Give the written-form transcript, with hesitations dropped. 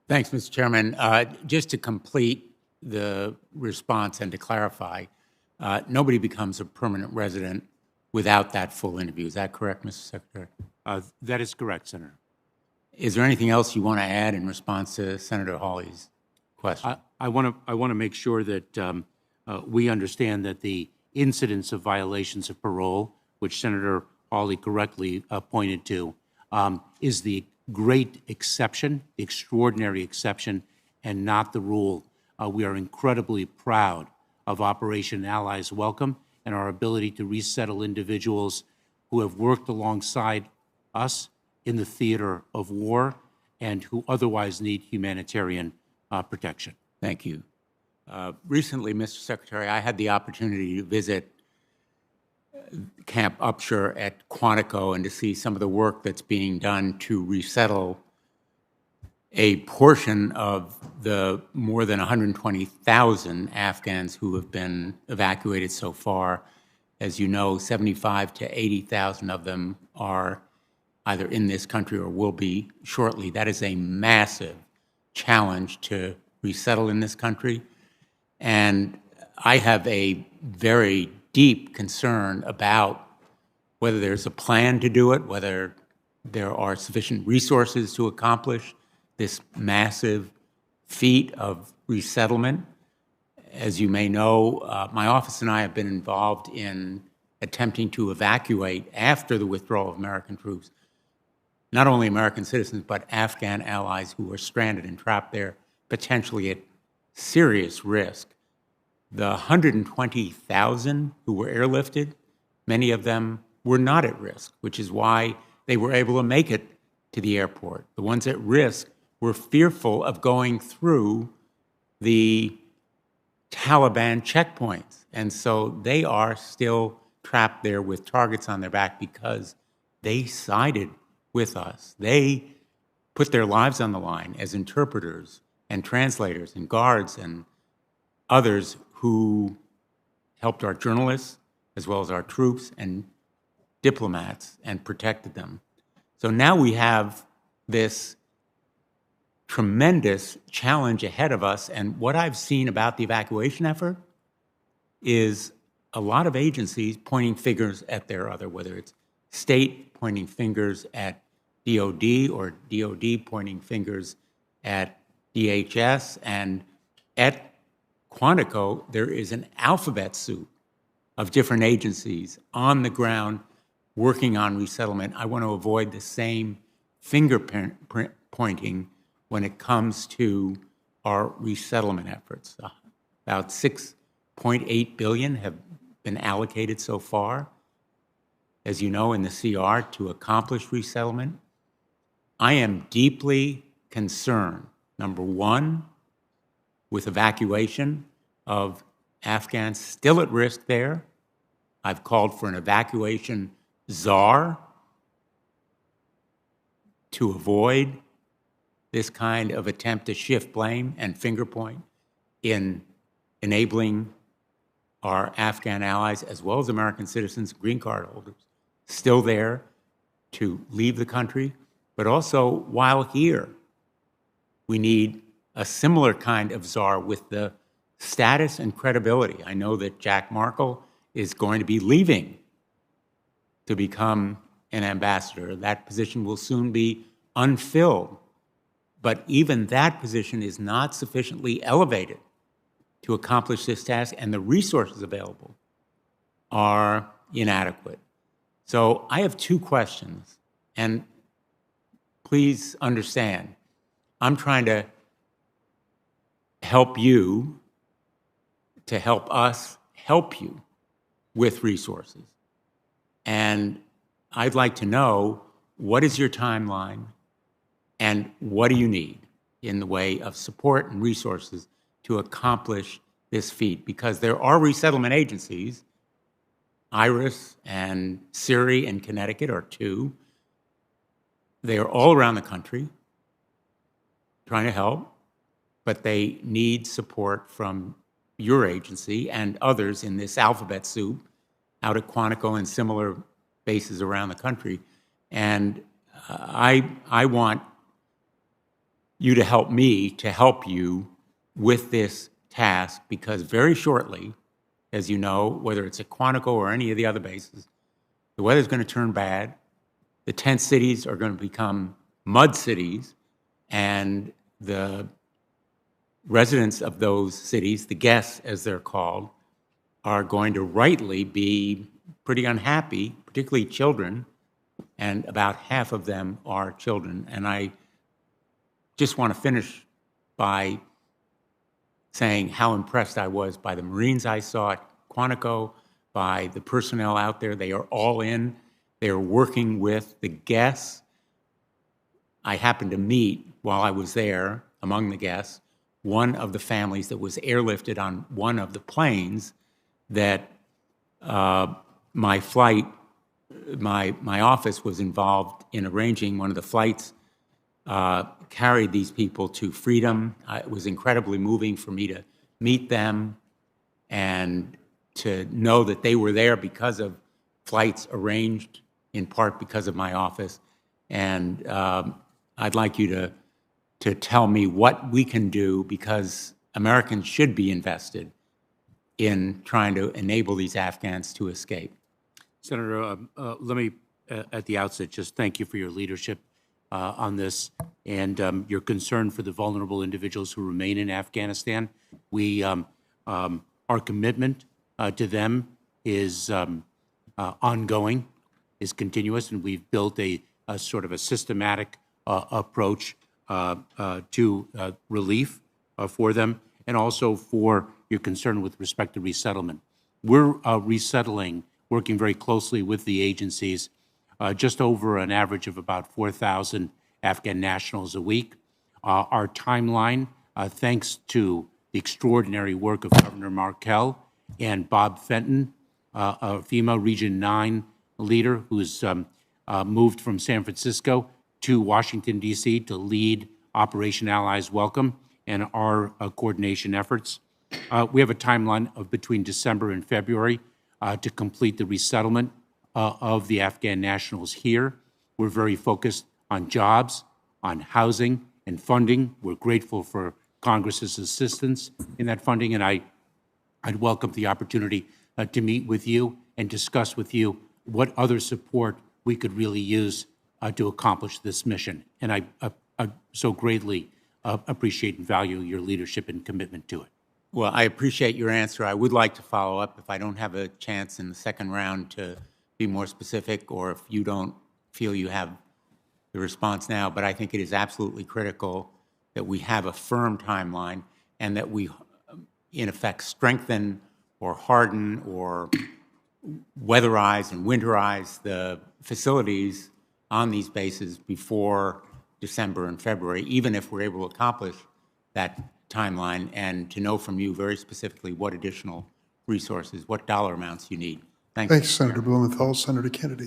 Thanks, Mr. Chairman. Just to complete the response and to clarify, nobody becomes a permanent resident without that full interview. Is that correct, Mr. Secretary? That is correct, Senator. Is there anything else you want to add in response to Senator Hawley's question? I want to make sure that we understand that the incidence of violations of parole, which Senator Hawley correctly pointed to, is the great exception, extraordinary exception, and not the rule. We are incredibly proud of Operation Allies Welcome and our ability to resettle individuals who have worked alongside us in the theater of war and who otherwise need humanitarian protection. Thank you. Recently, Mr. Secretary, I had the opportunity to visit Camp Upshur at Quantico and to see some of the work that's being done to resettle a portion of the more than 120,000 Afghans who have been evacuated so far. As you know, 75 to 80,000 of them are either in this country or will be shortly. That is a massive challenge to resettle in this country. And I have a very deep concern about whether there's a plan to do it, whether there are sufficient resources to accomplish this massive feat of resettlement. As you may know, my office and I have been involved in attempting to evacuate after the withdrawal of American troops, not only American citizens, but Afghan allies who were stranded and trapped there, potentially at serious risk. The 120,000 who were airlifted, many of them were not at risk, which is why they were able to make it to the airport. The ones at risk were fearful of going through the Taliban checkpoints. And so they are still trapped there with targets on their back because they sided with us. They put their lives on the line as interpreters and translators and guards and others who helped our journalists as well as our troops and diplomats and protected them. So now we have this tremendous challenge ahead of us. And what I've seen about the evacuation effort is a lot of agencies pointing fingers at their other, whether it's state pointing fingers at DOD or DOD pointing fingers at DHS. And at Quantico, there is an alphabet soup of different agencies on the ground working on resettlement. I want to avoid the same fingerprint pointing when it comes to our resettlement efforts. About $6.8 billion have been allocated so far, as you know, in the CR to accomplish resettlement. I am deeply concerned, number one, with evacuation of Afghans still at risk there. I've called for an evacuation czar to avoid this kind of attempt to shift blame and finger point in enabling our Afghan allies, as well as American citizens, green card holders, still there to leave the country. But also, while here, we need a similar kind of czar with the status and credibility. I know that Jack Markle is going to be leaving to become an ambassador. That position will soon be unfilled. But even that position is not sufficiently elevated to accomplish this task, and the resources available are inadequate. So I have two questions, and please understand, I'm trying to help you to help us help you with resources. And I'd like to know, what is your timeline and what do you need in the way of support and resources to accomplish this feat? Because there are resettlement agencies, IRIS and SIRI in Connecticut are two. They are all around the country trying to help, but they need support from your agency and others in this alphabet soup out at Quantico and similar bases around the country. And I want you to help me to help you with this task, because very shortly, as you know, whether it's at Quantico or any of the other bases, the weather's going to turn bad. The tent cities are going to become mud cities, and the residents of those cities, the guests as they're called, are going to rightly be pretty unhappy, particularly children, and about half of them are children. And I just want to finish by saying how impressed I was by the Marines I saw at Quantico, by the personnel out there. They are all in. They are working with the guests. I happened to meet, while I was there, among the guests, one of the families that was airlifted on one of the planes that my office was involved in arranging. One of the flights carried these people to freedom. It was incredibly moving for me to meet them and to know that they were there because of flights arranged in part because of my office. And I'd like you to tell me what we can do, because Americans should be invested in trying to enable these Afghans to escape. Senator, let me, at the outset, just thank you for your leadership on this and your concern for the vulnerable individuals who remain in Afghanistan. Our commitment to them is ongoing, is continuous, and we've built a sort of a systematic approach to relief for them, and also for your concern with respect to resettlement. We're resettling, working very closely with the agencies, just over an average of about 4,000 Afghan nationals a week. Our timeline, thanks to the extraordinary work of Governor Markell and Bob Fenton, a FEMA Region 9 leader who's moved from San Francisco to Washington, D.C. to lead Operation Allies Welcome and our coordination efforts. We have a timeline of between December and February to complete the resettlement of the Afghan nationals here. We're very focused on jobs, on housing, and funding. We're grateful for Congress's assistance in that funding, and I'd welcome the opportunity to meet with you and discuss with you what other support we could really use to accomplish this mission. And I so greatly appreciate and value your leadership and commitment to it. Well, I appreciate your answer. I would like to follow up if I don't have a chance in the second round to be more specific, or if you don't feel you have the response now. But I think it is absolutely critical that we have a firm timeline and that we, in effect, strengthen or harden or weatherize and winterize the facilities on these bases before December and February, even if we're able to accomplish that timeline, and to know from you very specifically what additional resources, what dollar amounts you need. Thank you. Thanks, Senator Blumenthal. Senator Kennedy.